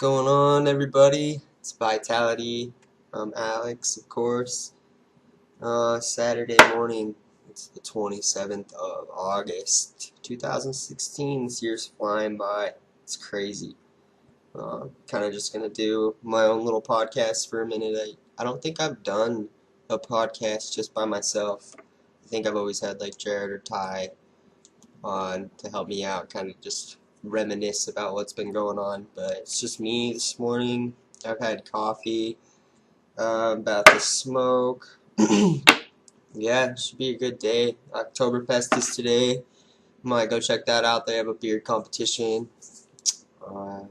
going on, everybody? It's Vitality. I'm Alex, of course. Saturday morning. It's the 27th of August, 2016. This year's flying by. It's crazy. Kind of just gonna do my own little podcast for a minute. I don't think I've done a podcast just by myself. I think I've always had like Jared or Ty on to help me out, kind of just reminisce about what's been going on. But it's just me this morning. I've had coffee, about to smoke. Yeah, should be a good day. Oktoberfest is today. Might go check that out. They have a beer competition. Uh,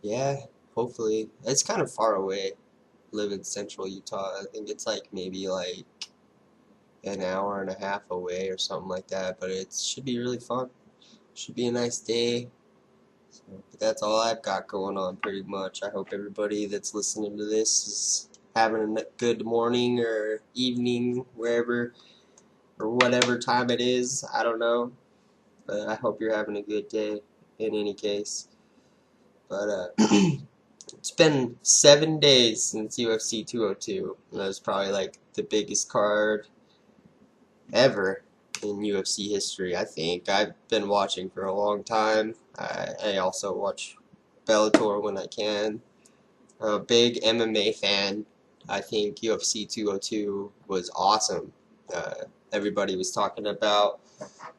yeah, hopefully. It's kind of far away. Live in central Utah. I think it's like maybe like an hour and a half away or something like that. But it should be really fun. Should be a nice day. But that's all I've got going on pretty much. I hope everybody that's listening to this is having a good morning or evening, wherever or whatever time it is. I don't know. But I hope you're having a good day in any case. But it's been 7 days since UFC 202. And that was probably like the biggest card ever in UFC history, I think. I've been watching for a long time. I also watch Bellator when I can. I'm a big MMA fan. I think UFC 202 was awesome. Everybody was talking about,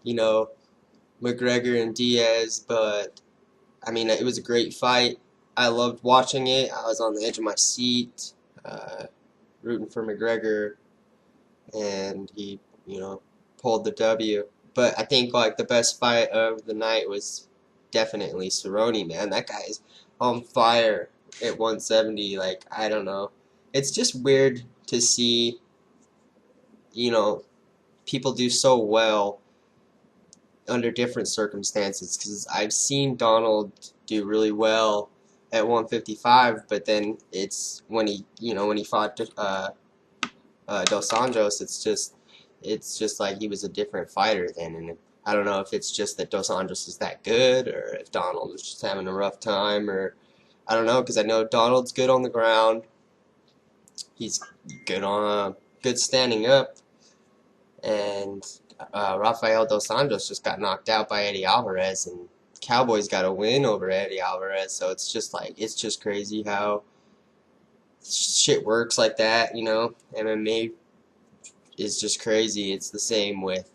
McGregor and Diaz, but I mean, it was a great fight. I loved watching it. I was on the edge of my seat, rooting for McGregor, and he, pulled the W. But I think like the best fight of the night was definitely Cerrone, man. That guy's on fire at 170. Like, I don't know. It's just weird to see, people do so well under different circumstances, because I've seen Donald do really well at 155, but then it's when he fought Dos Anjos, it's just like he was a different fighter then, and I don't know if it's just that Dos Anjos is that good, or if Donald was just having a rough time, or I don't know, because I know Donald's good on the ground, he's good standing up, and Rafael Dos Anjos just got knocked out by Eddie Alvarez, and Cowboys got a win over Eddie Alvarez, so it's just crazy how shit works like that, MMA is just crazy. It's the same with,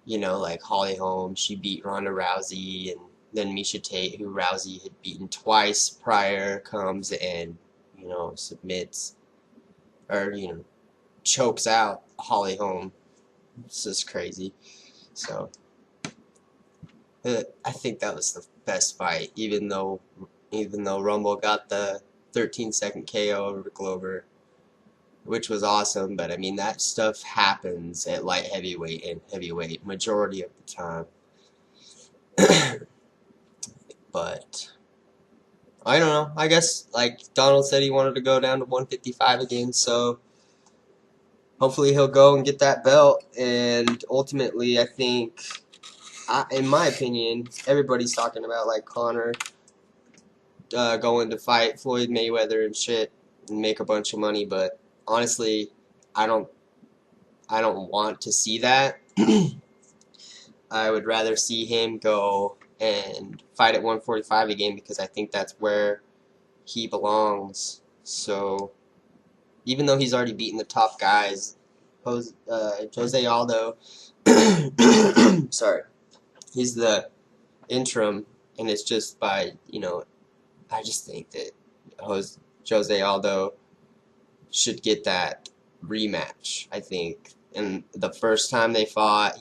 like Holly Holm. She beat Ronda Rousey, and then Miesha Tate, who Rousey had beaten twice prior, comes and, submits, or, chokes out Holly Holm. It's just crazy. So, I think that was the best fight, even though Rumble got the 13-second KO over Glover, which was awesome, but I mean, that stuff happens at light heavyweight and heavyweight majority of the time. But I don't know. I guess, like Donald said, he wanted to go down to 155 again, so hopefully he'll go and get that belt. And ultimately, I think, in my opinion, everybody's talking about like Conor going to fight Floyd Mayweather and shit and make a bunch of money, but honestly, I don't want to see that. I would rather see him go and fight at 145 again, because I think that's where he belongs. So, even though he's already beaten the top guys, Jose Aldo, sorry, he's the interim, and it's just by, I just think that Jose Aldo should get that rematch, I think. And the first time they fought,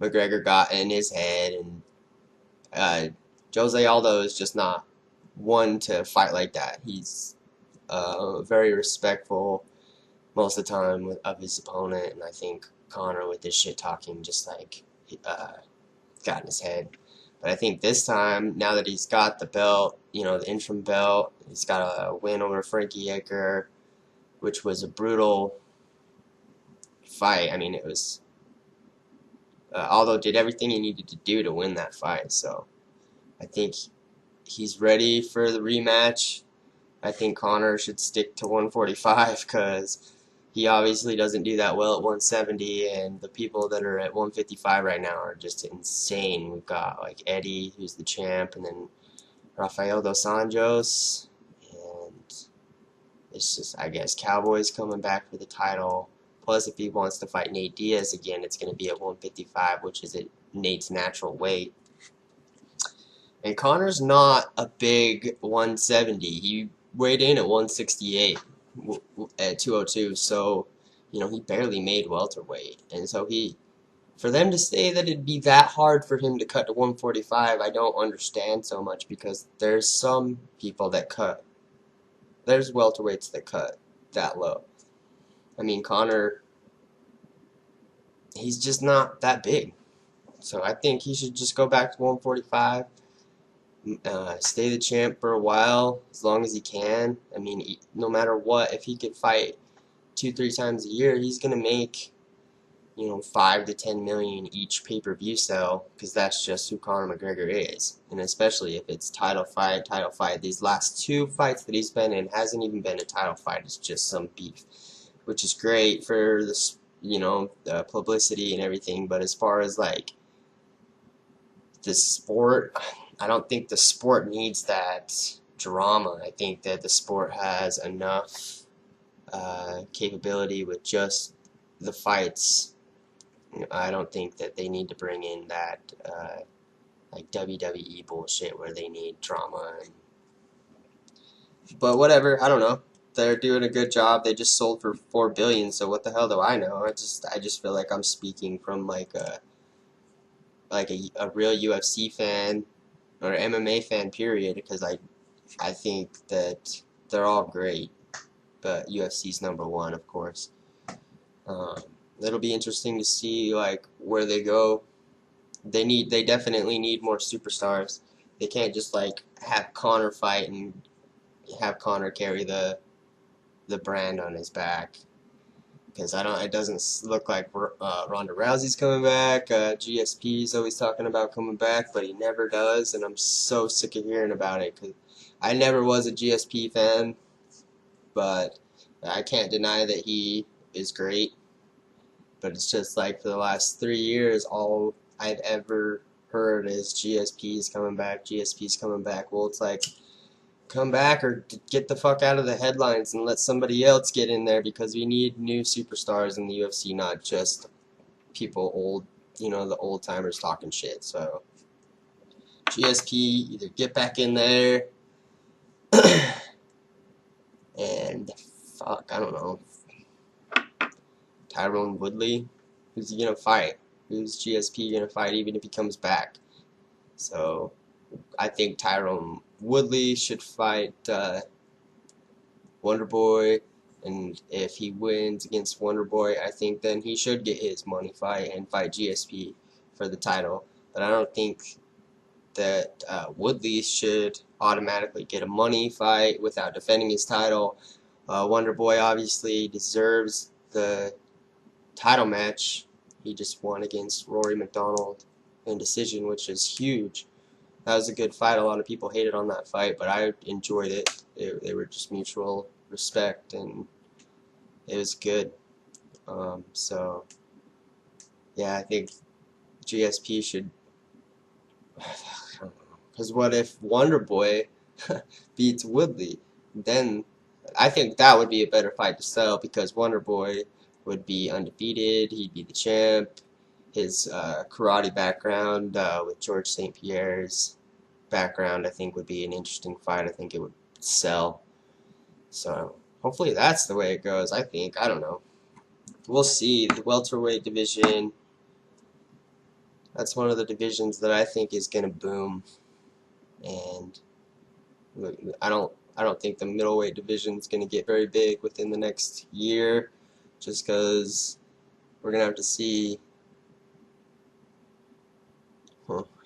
McGregor got in his head, and Jose Aldo is just not one to fight like that. He's very respectful most of the time of his opponent, and I think Conor, with his shit talking, just like got in his head. But I think this time, now that he's got the belt, the interim belt, he's got a win over Frankie Edgar, which was a brutal fight. I mean, it was Aldo did everything he needed to do to win that fight, so I think he's ready for the rematch. I think Conor should stick to 145 because he obviously doesn't do that well at 170, and the people that are at 155 right now are just insane. We've got like Eddie, who's the champ, and then Rafael dos Anjos, and it's just, I guess, Cowboy's coming back for the title. Plus, if he wants to fight Nate Diaz again, it's going to be at 155, which is at Nate's natural weight. And Conor's not a big 170. He weighed in at 168 at 202, so he barely made welterweight. And so for them to say that it'd be that hard for him to cut to 145, I don't understand so much, because there's some people that cut. There's welterweights that cut that low. I mean, Conor, he's just not that big. So I think he should just go back to 145. Stay the champ for a while, as long as he can. I mean, no matter what, if he could fight 2-3 times a year, he's gonna make 5 to 10 million each pay-per-view sell, because that's just who Conor McGregor is. And especially if it's title fight. These last 2 fights that he's been in hasn't even been a title fight. It's just some beef, which is great for this, the publicity and everything. But as far as like the sport, I don't think the sport needs that drama. I think that the sport has enough capability with just the fights. I don't think that they need to bring in that like WWE bullshit where they need drama. But whatever, I don't know. They're doing a good job. They just sold for $4 billion, so what the hell do I know? I just feel like I'm speaking from like a real UFC fan or MMA fan, period, because I think that they're all great, but UFC's #1, of course. It'll be interesting to see like where they go. They definitely need more superstars. They can't just like have Conor fight and have Conor carry the brand on his back, because it doesn't look like Ronda Rousey's coming back. GSP's always talking about coming back, but he never does, and I'm so sick of hearing about it, because I never was a GSP fan, but I can't deny that he is great. But it's just like for the last 3 years, all I've ever heard is GSP's coming back, GSP's coming back. Well, it's like, come back or get the fuck out of the headlines and let somebody else get in there, because we need new superstars in the UFC, not just people old, the old timers talking shit. So GSP, either get back in there and fuck, I don't know, Tyrone Woodley, who's he gonna fight? Who's GSP gonna fight even if he comes back? So I think Tyrone Woodley should fight Wonderboy, and if he wins against Wonderboy, I think then he should get his money fight and fight GSP for the title. But I don't think that Woodley should automatically get a money fight without defending his title. Wonderboy obviously deserves the title match. He just won against Rory McDonald in decision, which is huge. That was a good fight. A lot of people hated on that fight, but I enjoyed it. They were just mutual respect, and it was good. So, yeah, I think GSP should. Because what if Wonderboy beats Woodley? Then I think that would be a better fight to sell, because Wonderboy would be undefeated. He'd be the champ. His karate background with George St. Pierre's background, I think, would be an interesting fight. I think it would sell. So hopefully that's the way it goes. I don't know. We'll see. The welterweight division, that's one of the divisions that I think is going to boom. And I don't think the middleweight division is going to get very big within the next year, just because we're going to have to see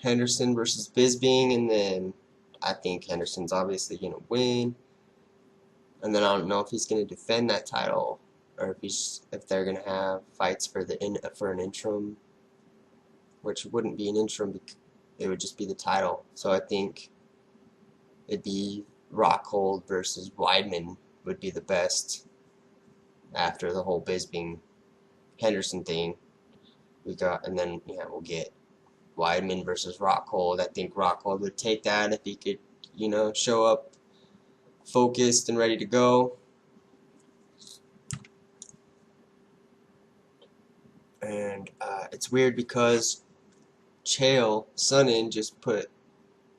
Henderson versus Bisping, and then I think Henderson's obviously going to win. And then I don't know if he's going to defend that title, or if they're going to have fights for an interim, which wouldn't be an interim, it would just be the title. So I think it'd be Rockhold versus Weidman would be the best after the whole Bisping Henderson thing. And then we'll get Weidman versus Rockhold. I think Rockhold would take that if he could, show up focused and ready to go. And it's weird because Chael Sonnen just put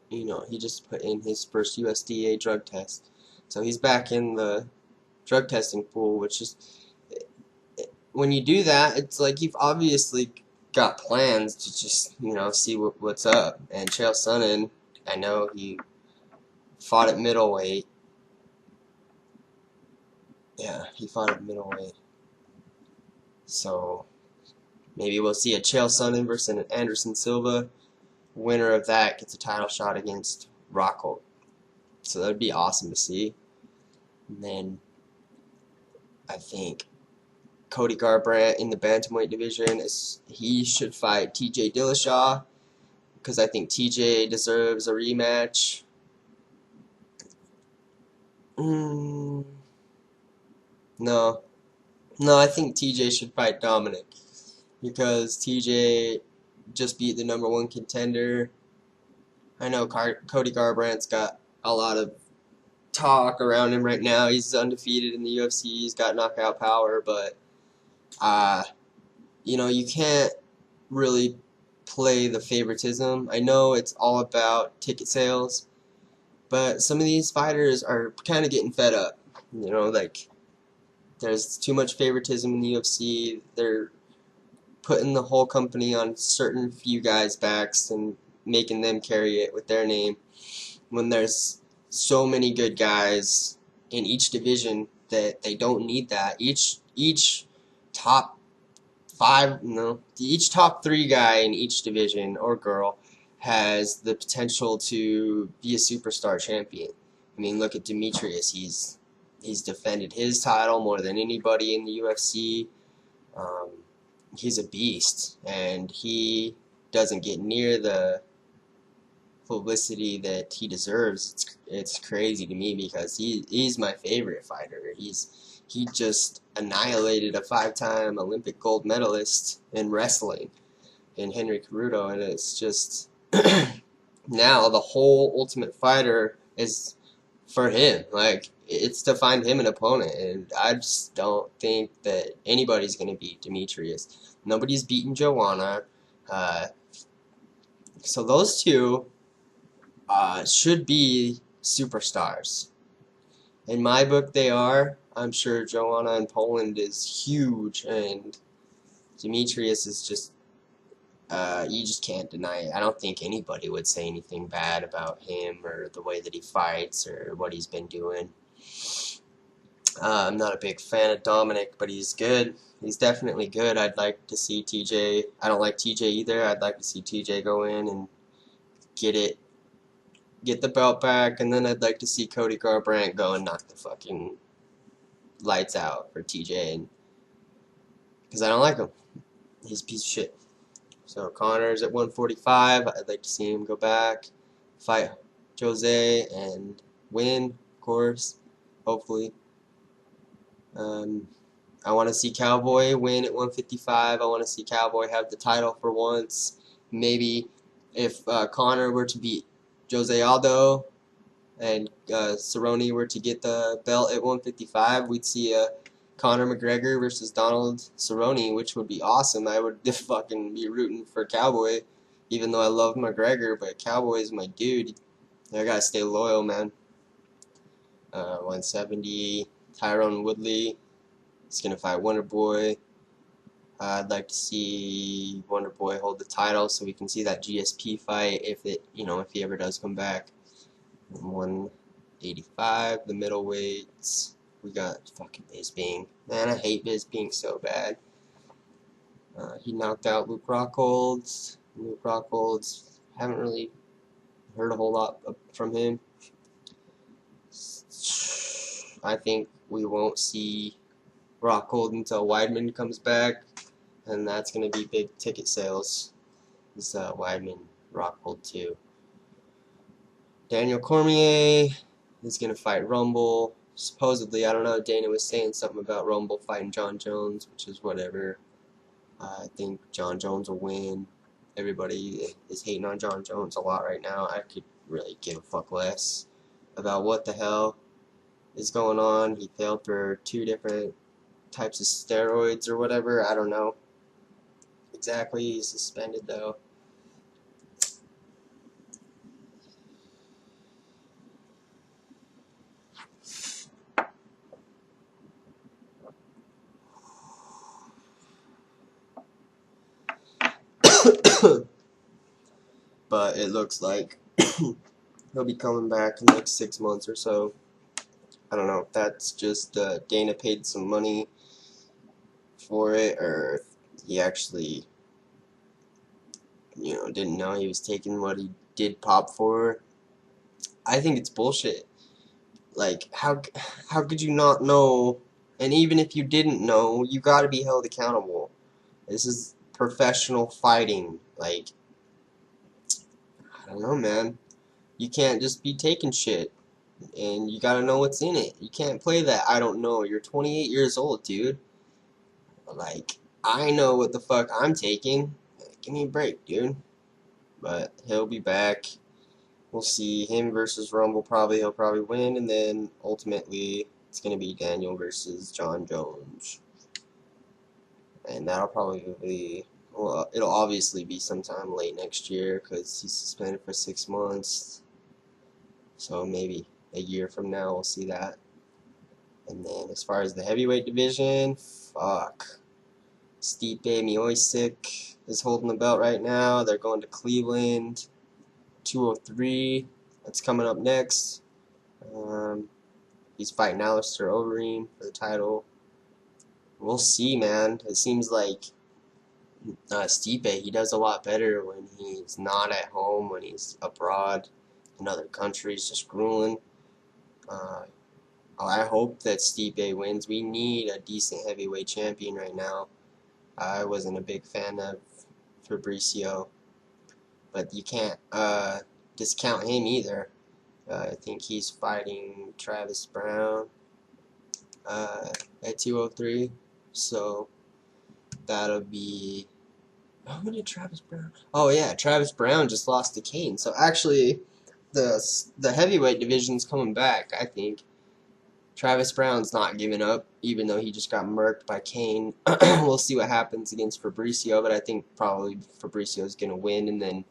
in his first USDA drug test. So he's back in the drug testing pool, which is, when you do that, it's like you've obviously got plans to just, see what's up. And Chael Sonnen, I know he fought at middleweight. Yeah, he fought at middleweight. So maybe we'll see a Chael Sonnen versus an Anderson Silva. Winner of that gets a title shot against Rockhold. So that would be awesome to see. And then I think Cody Garbrandt in the bantamweight division, he should fight TJ Dillashaw, because I think TJ deserves a rematch. No, I think TJ should fight Dominic, because TJ just beat the #1 contender. I know Cody Garbrandt's got a lot of talk around him right now. He's undefeated in the UFC. He's got knockout power, but you can't really play the favoritism. I know it's all about ticket sales, but some of these fighters are kind of getting fed up. There's too much favoritism in the UFC. They're putting the whole company on certain few guys' backs and making them carry it with their name, when there's so many good guys in each division that they don't need that. Each top top 3 guy in each division, or girl, has the potential to be a superstar champion. I mean, look at Demetrius. He's defended his title more than anybody in the UFC. He's a beast, and he doesn't get near the publicity that he deserves. It's crazy to me, because he's my favorite fighter. He just annihilated a 5-time Olympic gold medalist in wrestling, in Henry Cejudo, and it's just now the whole Ultimate Fighter is for him. Like, it's to find him an opponent, and I just don't think that anybody's going to beat Demetrius. Nobody's beaten Joanna. So those two should be superstars. In my book, they are. I'm sure Joanna in Poland is huge, and Demetrius is just, you just can't deny it. I don't think anybody would say anything bad about him or the way that he fights or what he's been doing. I'm not a big fan of Dominic, but he's good. He's definitely good. I'd like to see TJ. I don't like TJ either. I'd like to see TJ go in and get the belt back, and then I'd like to see Cody Garbrandt go and knock the fucking lights out for TJ, because I don't like him. He's a piece of shit. So Connor's at 145. I'd like to see him go back, fight Jose, and win, of course, hopefully. I want to see Cowboy win at 155. I want to see Cowboy have the title for once. Maybe if Connor were to beat Jose Aldo and Cerrone were to get the belt at 155, we'd see a Conor McGregor versus Donald Cerrone, which would be awesome. I would fucking be rooting for Cowboy, even though I love McGregor, but Cowboy is my dude. I gotta stay loyal, man. 170, Tyrone Woodley is gonna fight Wonderboy. I'd like to see Wonderboy hold the title so we can see that GSP fight if he ever does come back. 185, the middleweights. We got fucking Bisping. Man, I hate Bisping so bad. He knocked out Luke Rockhold. Luke Rockhold, haven't really heard a whole lot from him. I think we won't see Rockhold until Weidman comes back, and that's going to be big ticket sales. This Weidman Rockhold 2. Daniel Cormier is going to fight Rumble. Supposedly, I don't know, Dana was saying something about Rumble fighting John Jones, which is whatever. I think John Jones will win. Everybody is hating on John Jones a lot right now. I could really give a fuck less about what the hell is going on. He failed for 2 different types of steroids or whatever. I don't know exactly. He's suspended though. But it looks like he'll be coming back in like 6 months or so. I don't know if that's just Dana paid some money for it, or if he actually, didn't know he was taking what he did pop for. I think it's bullshit. Like, how could you not know? And even if you didn't know, you gotta be held accountable. This is professional fighting. Like, I don't know, man. You can't just be taking shit. And you gotta know what's in it. You can't play that I don't know. You're 28 years old, dude. Like, I know what the fuck I'm taking. Give me a break, dude. But he'll be back. We'll see him versus Rumble. He'll probably win, and then ultimately it's gonna be Daniel versus John Jones, and that'll probably be, well, it'll obviously be sometime late next year because he's suspended for 6 months. So maybe a year from now we'll see that. And then as far as the heavyweight division, fuck. Stipe Miocic is holding the belt right now. They're going to Cleveland. 203. That's coming up next. He's fighting Alistair Overeem for the title. We'll see, man. It seems like Stipe, he does a lot better when he's not at home, when he's abroad in other countries, just grueling. I hope that Stipe wins. We need a decent heavyweight champion right now. I wasn't a big fan of Fabricio, but you can't discount him either. I think he's fighting Travis Brown at 203, so that'll be... How many Travis Brown? Oh yeah, Travis Brown just lost to Kane. So actually, the heavyweight division's coming back, I think. Travis Brown's not giving up, even though he just got murked by Kane. We'll see what happens against Fabricio, but I think probably Fabricio's going to win, and then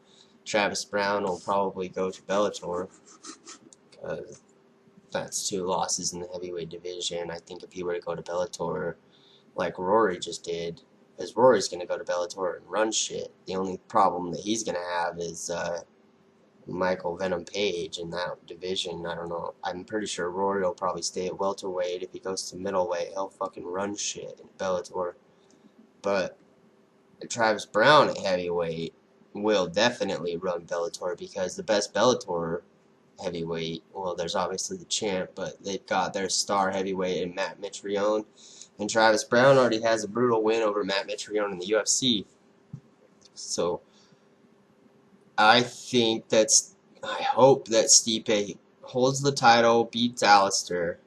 Travis Brown will probably go to Bellator. That's 2 losses in the heavyweight division. I think if he were to go to Bellator, like Rory just did, because Rory's going to go to Bellator and run shit. The only problem that he's going to have is Michael Venom Page in that division. I don't know. I'm pretty sure Rory will probably stay at welterweight. If he goes to middleweight, he'll fucking run shit in Bellator. But Travis Brown at heavyweight will definitely run Bellator, because the best Bellator heavyweight, well, there's obviously the champ, but they've got their star heavyweight in Matt Mitrione, and Travis Brown already has a brutal win over Matt Mitrione in the UFC. So I hope that Stipe holds the title, beats Alistair,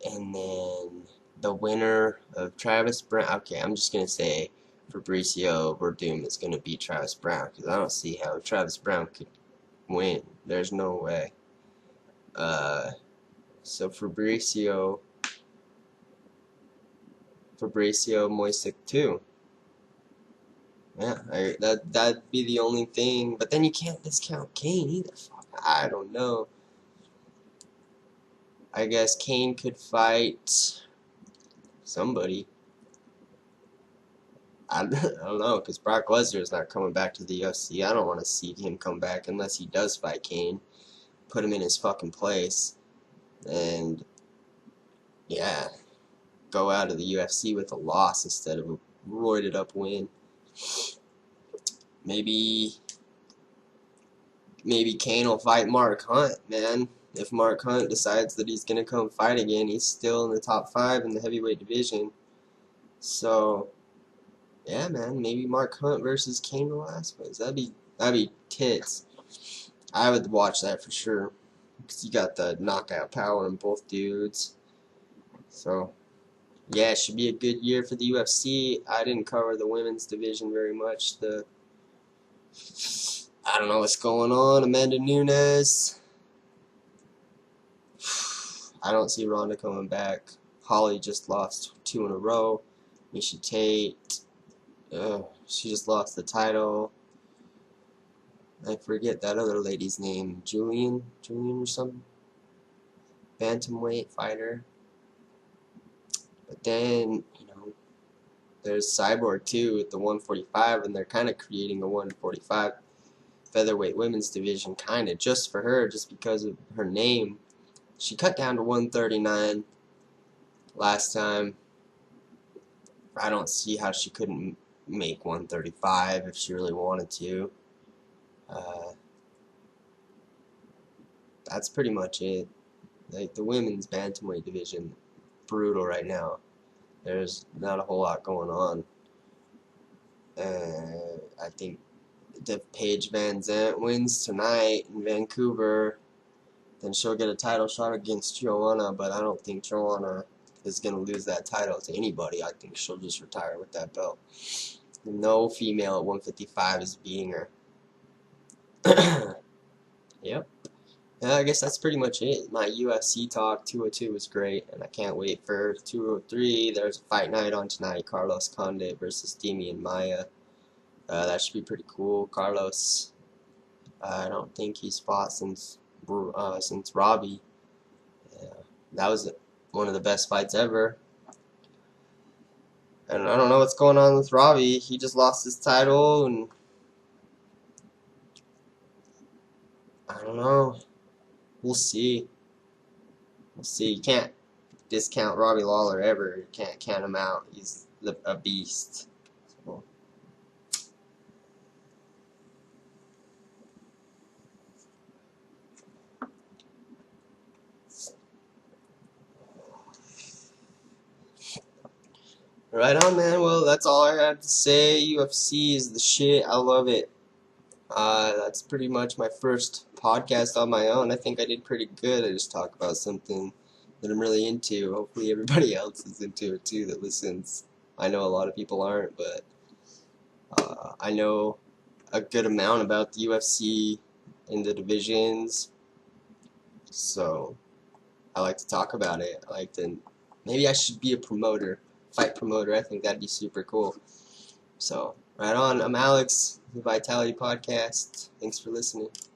and then the winner of Travis Brown, okay, I'm just going to say Fabricio Verdum is going to beat Travis Brown, because I don't see how Travis Brown could win. There's no way. So Fabricio Moisic too. Yeah, that'd be the only thing. But then you can't discount Kane either. Fuck, I don't know. I guess Kane could fight somebody. I don't know, because Brock Lesnar is not coming back to the UFC. I don't want to see him come back unless he does fight Kane. Put him in his fucking place. And, yeah, go out of the UFC with a loss instead of a roided up win. Maybe Kane will fight Mark Hunt, man. If Mark Hunt decides that he's going to come fight again, he's still in the top 5 in the heavyweight division. So, yeah, man, maybe Mark Hunt versus Cain Velasquez. That'd be tits. I would watch that for sure because you got the knockout power in both dudes. So yeah, it should be a good year for the UFC. I didn't cover the women's division very much. I don't know what's going on. Amanda Nunes. I don't see Ronda coming back. Holly just lost 2 in a row. Misha Tate. She just lost the title. I forget that other lady's name. Julian or something. Bantamweight fighter. But then, there's Cyborg too at the 145, and they're kind of creating a 145 featherweight women's division, kind of just for her, just because of her name. She cut down to 139 last time. I don't see how she couldn't make 135 if she really wanted to. That's pretty much it. Like the women's bantamweight division, brutal right now. There's not a whole lot going on. I think if Paige Van Zandt wins tonight in Vancouver, then she'll get a title shot against Joanna, but I don't think Joanna is going to lose that title to anybody. I think she'll just retire with that belt. No female at 155 is beating her. Yep. Yeah, I guess that's pretty much it. My UFC talk, 202 was great, and I can't wait for 203. There's a fight night on tonight, Carlos Condit versus Demian Maia. That should be pretty cool. Carlos, I don't think he's fought since Robbie. Yeah, that was one of the best fights ever. And I don't know what's going on with Robbie. He just lost his title, and I don't know. We'll see. We'll see. You can't discount Robbie Lawler ever. You can't count him out. He's a beast. So. Right on, man. Well, that's all I had to say. UFC is the shit. I love it. That's pretty much my first podcast on my own. I think I did pretty good. I just talk about something that I'm really into. Hopefully everybody else is into it too that listens. I know a lot of people aren't, but I know a good amount about the UFC and the divisions. So I like to talk about it. Maybe I should be a promoter, fight promoter. I think that'd be super cool. So, right on. I'm Alex, the Vitality Podcast. Thanks for listening.